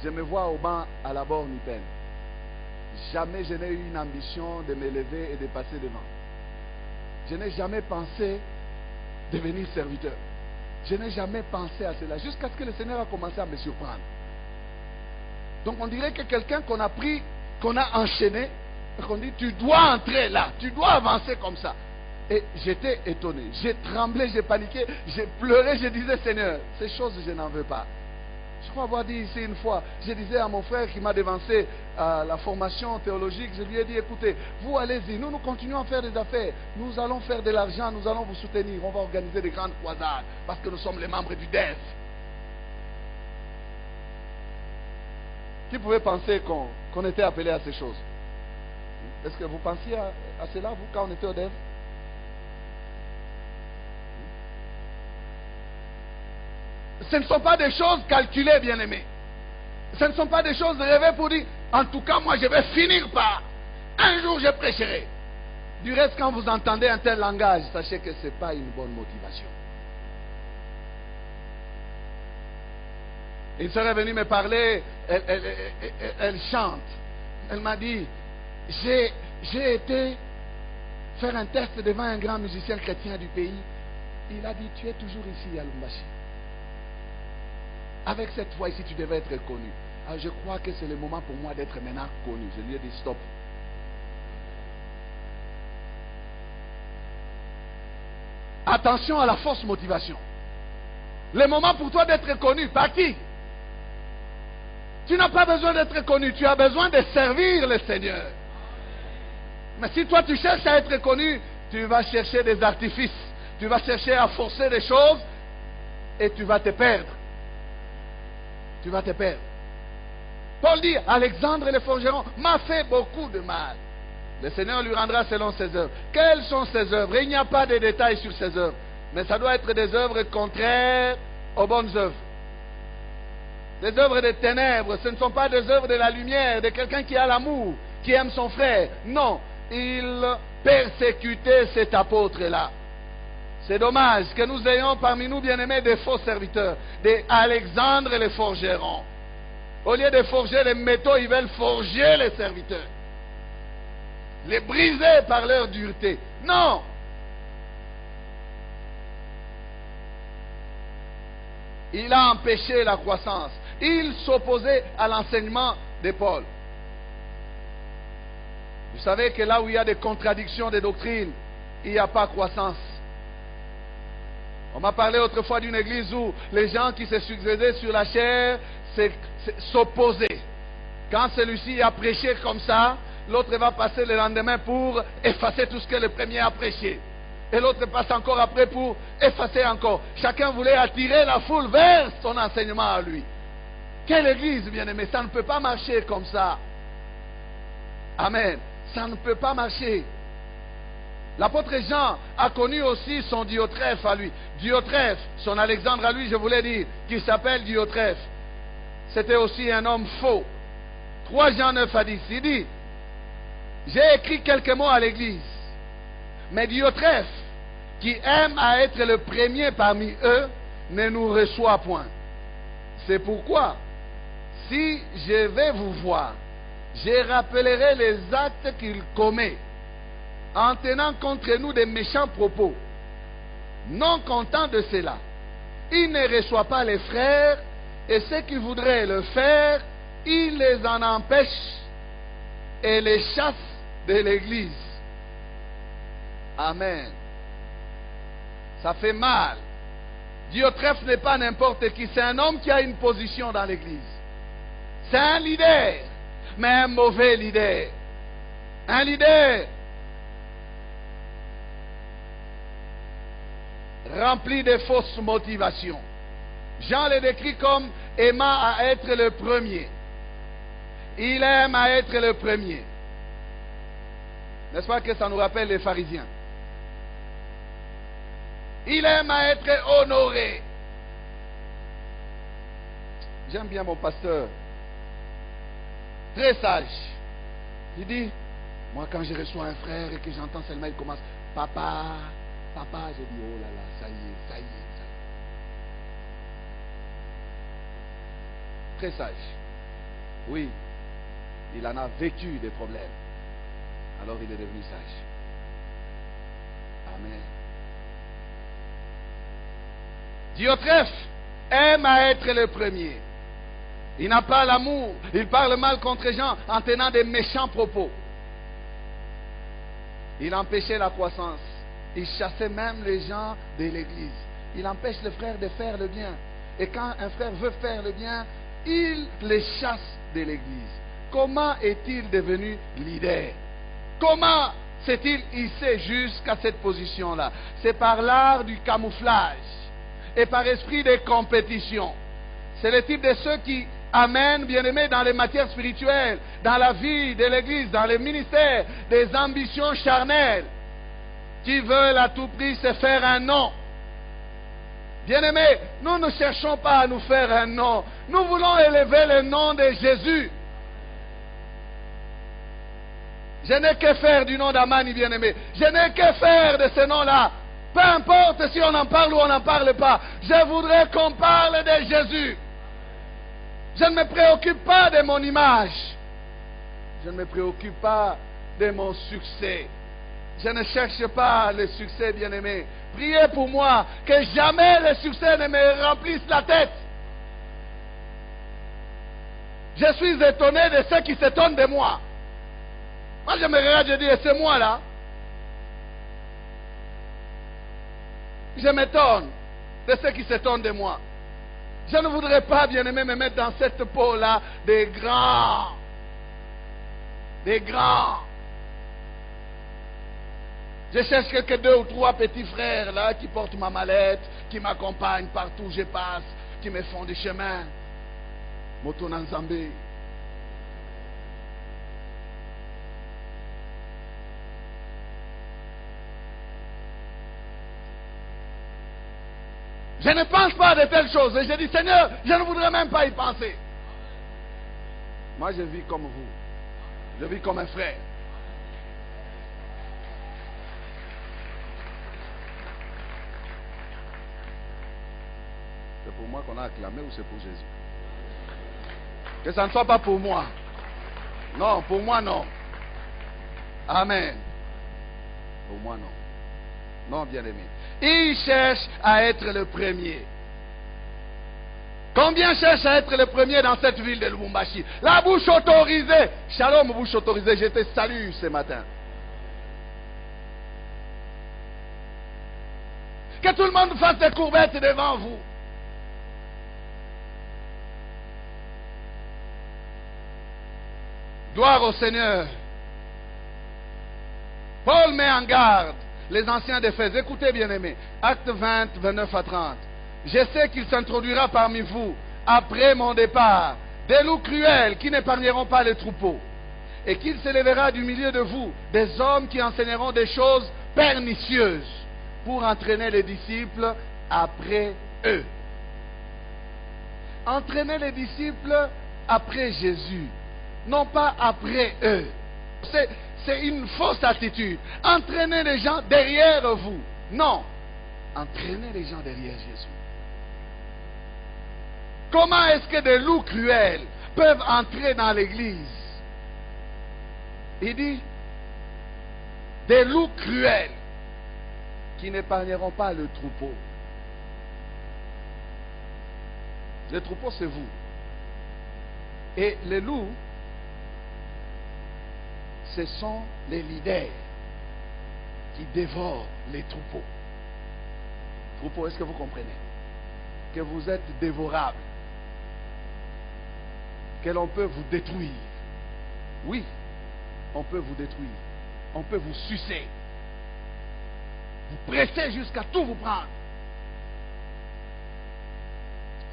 je me vois au banc à la borne peine. Jamais je n'ai eu une ambition de me lever et de passer devant. Je n'ai jamais pensé devenir serviteur. Je n'ai jamais pensé à cela, jusqu'à ce que le Seigneur a commencé à me surprendre. Donc on dirait que quelqu'un qu'on a pris, qu'on a enchaîné, et qu'on dit tu dois entrer là, tu dois avancer comme ça. Et j'étais étonné, j'ai tremblé, j'ai paniqué, j'ai pleuré, je disais Seigneur, ces choses je n'en veux pas. Je crois avoir dit ici une fois, je disais à mon frère qui m'a devancé à la formation théologique, je lui ai dit écoutez, vous allez-y, nous continuons à faire des affaires, nous allons faire de l'argent, nous allons vous soutenir, on va organiser des grandes croisades, parce que nous sommes les membres du DEF. Qui pouvait penser qu'on était appelé à ces choses? Est-ce que vous pensiez à cela, vous, quand on était au DEF? Ce ne sont pas des choses calculées, bien-aimés. Ce ne sont pas des choses rêvées pour dire, en tout cas, moi, je vais finir par, un jour, je prêcherai. Du reste, quand vous entendez un tel langage, sachez que ce n'est pas une bonne motivation. Une sœur est venue me parler, elle chante. Elle m'a dit, j'ai été faire un test devant un grand musicien chrétien du pays. Il a dit, tu es toujours ici à Lubumbashi. Avec cette voix ici, tu devais être connu. Alors je crois que c'est le moment pour moi d'être maintenant connu. Je lui ai dit stop. Attention à la fausse motivation. Le moment pour toi d'être connu, par qui? Tu n'as pas besoin d'être connu, tu as besoin de servir le Seigneur. Mais si toi tu cherches à être connu, tu vas chercher des artifices, tu vas chercher à forcer des choses et tu vas te perdre. Tu vas te perdre. Paul dit, Alexandre le forgeron m'a fait beaucoup de mal. Le Seigneur lui rendra selon ses œuvres. Quelles sont ses œuvres? Il n'y a pas de détails sur ses œuvres. Mais ça doit être des œuvres contraires aux bonnes œuvres. Des œuvres de ténèbres, ce ne sont pas des œuvres de la lumière, de quelqu'un qui a l'amour, qui aime son frère. Non, il persécutait cet apôtre-là. C'est dommage que nous ayons parmi nous, bien-aimés, des faux serviteurs, des Alexandre les forgerons. Au lieu de forger les métaux, ils veulent forger les serviteurs. Les briser par leur dureté. Non! Il a empêché la croissance. Il s'opposait à l'enseignement de Paul. Vous savez que là où il y a des contradictions de doctrine, il n'y a pas croissance. On m'a parlé autrefois d'une église où les gens qui se succédaient sur la chair s'opposaient. Quand celui-ci a prêché comme ça, l'autre va passer le lendemain pour effacer tout ce que le premier a prêché. Et l'autre passe encore après pour effacer encore. Chacun voulait attirer la foule vers son enseignement à lui. Quelle église, bien-aimé? Ça ne peut pas marcher comme ça. Amen. Ça ne peut pas marcher. L'apôtre Jean a connu aussi son Diotrephe à lui. Diotrephe, son Alexandre à lui, je voulais dire, qui s'appelle Diotrephe. C'était aussi un homme faux. 3 Jean 9 à 10. Il dit, j'ai écrit quelques mots à l'église. Mais Diotrephe, qui aime à être le premier parmi eux, ne nous reçoit point. C'est pourquoi, si je vais vous voir, je rappellerai les actes qu'il commet, en tenant contre nous des méchants propos. Non content de cela, il ne reçoit pas les frères, et ceux qui voudraient le faire, il les en empêche et les chasse de l'église. Amen. Ça fait mal. Diotrephe n'est pas n'importe qui, c'est un homme qui a une position dans l'église. C'est un leader, mais un mauvais leader. Un leader rempli de fausses motivations. Jean le décrit comme aimant à être le premier. Il aime à être le premier. N'est-ce pas que ça nous rappelle les pharisiens? Il aime à être honoré. J'aime bien mon pasteur. Très sage. Il dit, moi quand je reçois un frère et que j'entends seulement, il commence, papa, papa, je dis, oh là là, ça y est, ça y est, ça y est. Très sage. Oui, il en a vécu des problèmes. Alors il est devenu sage. Amen. Diotrephe aime à être le premier. Il n'a pas l'amour. Il parle mal contre les gens en tenant des méchants propos. Il empêchait la croissance. Il chassait même les gens de l'église. Il empêche les frères de faire le bien. Et quand un frère veut faire le bien, il les chasse de l'église. Comment est-il devenu leader? Comment s'est-il hissé jusqu'à cette position-là? C'est par l'art du camouflage et par esprit de compétition. C'est le type de ceux qui amènent, bien-aimés, dans les matières spirituelles, dans la vie de l'église, dans les ministères, des ambitions charnelles, qui veulent à tout prix se faire un nom. Bien-aimés, nous ne cherchons pas à nous faire un nom. Nous voulons élever le nom de Jésus. Je n'ai que faire du nom d'Amani, bien-aimé. Je n'ai que faire de ce nom-là. Peu importe si on en parle ou on n'en parle pas. Je voudrais qu'on parle de Jésus. Je ne me préoccupe pas de mon image. Je ne me préoccupe pas de mon succès. Je ne cherche pas le succès, bien-aimé. Priez pour moi que jamais le succès ne me remplisse la tête. Je suis étonné de ceux qui s'étonnent de moi. Moi, je me regarde, je dis, c'est moi là. Je m'étonne de ceux qui s'étonnent de moi. Je ne voudrais pas, bien-aimé, me mettre dans cette peau-là des grands. Des grands. Je cherche quelques 2 ou 3 petits frères là qui portent ma mallette, qui m'accompagnent partout où je passe, qui me font des chemins. Moto Nanzambé. Je ne pense pas de telles choses. Et je dis, Seigneur, je ne voudrais même pas y penser. Moi, je vis comme vous. Je vis comme un frère. C'est pour moi qu'on a acclamé ou c'est pour Jésus? Que ça ne soit pas pour moi. Non, pour moi, non. Amen. Pour moi, non. Non, bien-aimé. Il cherche à être le premier. Combien cherchent à être le premier dans cette ville de Lubumbashi? La bouche autorisée. Shalom, bouche autorisée. Je te salue ce matin. Que tout le monde fasse des courbettes devant vous. Gloire au Seigneur. Paul met en garde les anciens d'Éphèse. Écoutez, bien-aimés. Acte 20, 29 à 30. Je sais qu'il s'introduira parmi vous, après mon départ, des loups cruels qui n'épargneront pas les troupeaux. Et qu'il s'élèvera du milieu de vous des hommes qui enseigneront des choses pernicieuses pour entraîner les disciples après eux. Entraîner les disciples après Jésus, non pas après eux. C'est une fausse attitude. Entraîner les gens derrière vous. Non. Entraîner les gens derrière Jésus. Comment est-ce que des loups cruels peuvent entrer dans l'église? Il dit, des loups cruels qui n'épargneront pas le troupeau. Le troupeau, c'est vous. Et les loups, ce sont les leaders qui dévorent les troupeaux. Troupeau, est-ce que vous comprenez? Que vous êtes dévorables. Que l'on peut vous détruire. Oui, on peut vous détruire. On peut vous sucer. Vous presser jusqu'à tout vous prendre.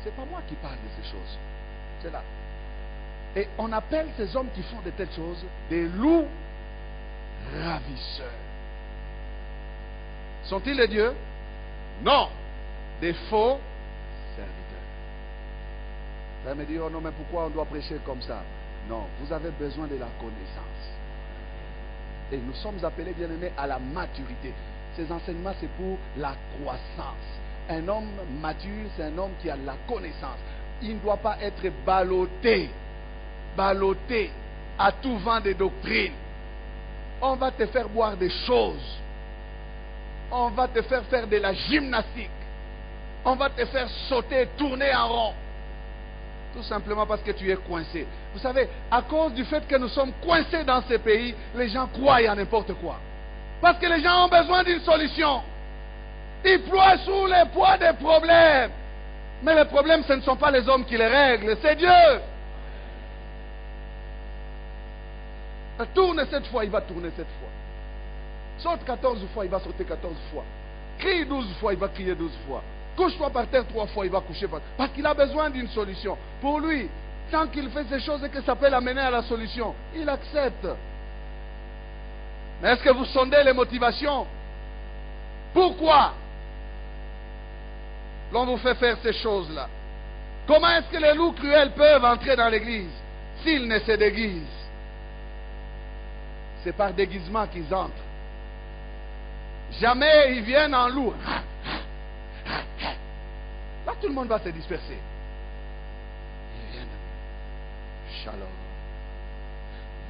C'est pas moi qui parle de ces choses. C'est là. Et on appelle ces hommes qui font de telles choses des loups ravisseurs. Sont-ils les dieux? Non. Des faux serviteurs. Vous allez me dire, oh non, mais pourquoi on doit prêcher comme ça? Non, vous avez besoin de la connaissance. Et nous sommes appelés, bien-aimés, à la maturité. Ces enseignements, c'est pour la croissance. Un homme mature, c'est un homme qui a la connaissance. Il ne doit pas être ballotté balloté à tout vent de doctrine. On va te faire boire des choses. On va te faire faire de la gymnastique. On va te faire sauter, tourner en rond. Tout simplement parce que tu es coincé. Vous savez, à cause du fait que nous sommes coincés dans ces pays, les gens croient à n'importe quoi. Parce que les gens ont besoin d'une solution. Ils ploient sous le poids des problèmes. Mais les problèmes, ce ne sont pas les hommes qui les règlent, c'est Dieu. Tourne cette fois, il va tourner cette fois. Saute 14 fois, il va sauter 14 fois. Crie 12 fois, il va crier 12 fois. Couche-toi par terre 3 fois, il va coucher par terre. Parce qu'il a besoin d'une solution. Pour lui, tant qu'il fait ces choses et que ça peut l'amener à la solution, il accepte. Mais est-ce que vous sondez les motivations? Pourquoi l'on vous fait faire ces choses-là? Comment est-ce que les loups cruels peuvent entrer dans l'église s'ils ne se déguisent? C'est par déguisement qu'ils entrent. Jamais ils viennent en loup. Là, tout le monde va se disperser. Ils viennent. Shalom.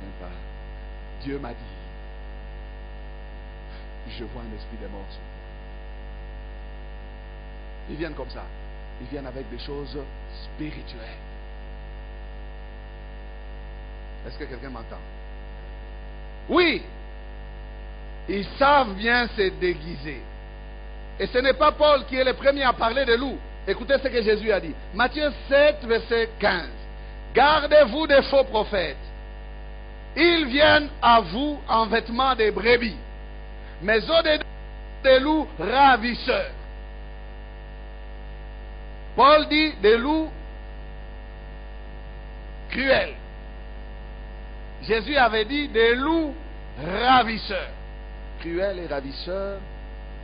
Même pas. Dieu m'a dit. Je vois un esprit de mort. Ils viennent comme ça. Ils viennent avec des choses spirituelles. Est-ce que quelqu'un m'entend? Oui. Ils savent bien se déguiser. Et ce n'est pas Paul qui est le premier à parler de loups. Écoutez ce que Jésus a dit. Matthieu 7, verset 15. Gardez-vous des faux prophètes. Ils viennent à vous en vêtements de brebis, mais au-dedans des loups ravisseurs. Paul dit des loups cruels. Jésus avait dit des loups ravisseurs. Cruel et ravisseur,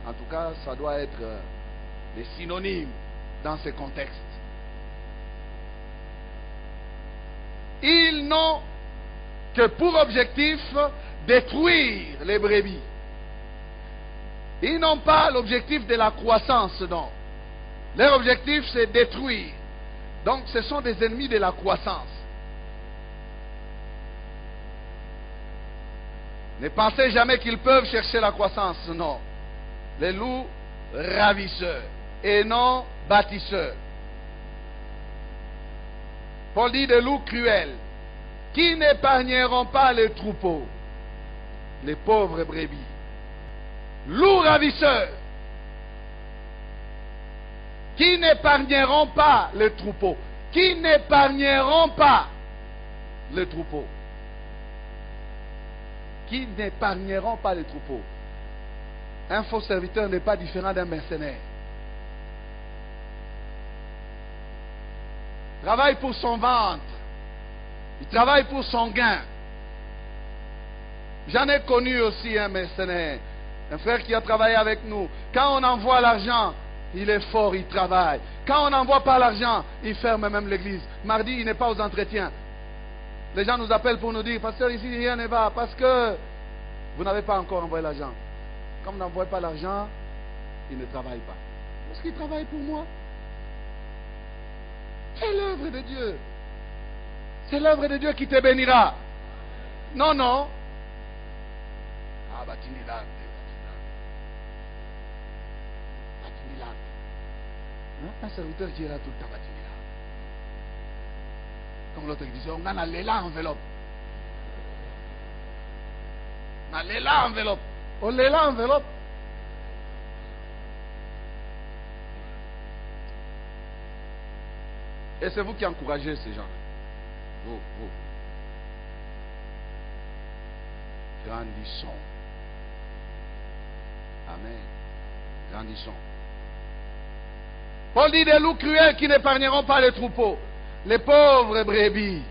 en tout cas, ça doit être des synonymes dans ce contexte. Ils n'ont que pour objectif détruire les brebis. Ils n'ont pas l'objectif de la croissance, non. Leur objectif, c'est détruire. Donc, ce sont des ennemis de la croissance. Ne pensez jamais qu'ils peuvent chercher la croissance, non. Les loups ravisseurs et non bâtisseurs. Paul dit des loups cruels qui n'épargneront pas les troupeaux, les pauvres brebis. Loups ravisseurs qui n'épargneront pas les troupeaux, qui n'épargneront pas les troupeaux, qui n'épargneront pas les troupeaux. Un faux serviteur n'est pas différent d'un mercenaire. Il travaille pour son ventre. Il travaille pour son gain. J'en ai connu aussi un mercenaire, un frère qui a travaillé avec nous. Quand on envoie l'argent, il est fort, il travaille. Quand on n'envoie pas l'argent, il ferme même l'église. Mardi, il n'est pas aux entretiens. Les gens nous appellent pour nous dire, pasteur, ici rien ne va parce que vous n'avez pas encore envoyé l'argent. Comme vous n'envoyez pas l'argent, il ne travaille pas. Est-ce qu'il travaille pour moi? C'est l'œuvre de Dieu. C'est l'œuvre de Dieu qui te bénira. Non, non. Ah, batinilate. Batinilate. Un serviteur qui est là tout le temps, batinilate. Comme l'autre qui disait, on a l'élan enveloppe. On a l'élan enveloppe. On l'élan enveloppe. Et c'est vous qui encouragez ces gens. Vous. Grandissons. Amen. Grandissons. Paul dit des loups cruels qui n'épargneront pas les troupeaux. Les pauvres brebis.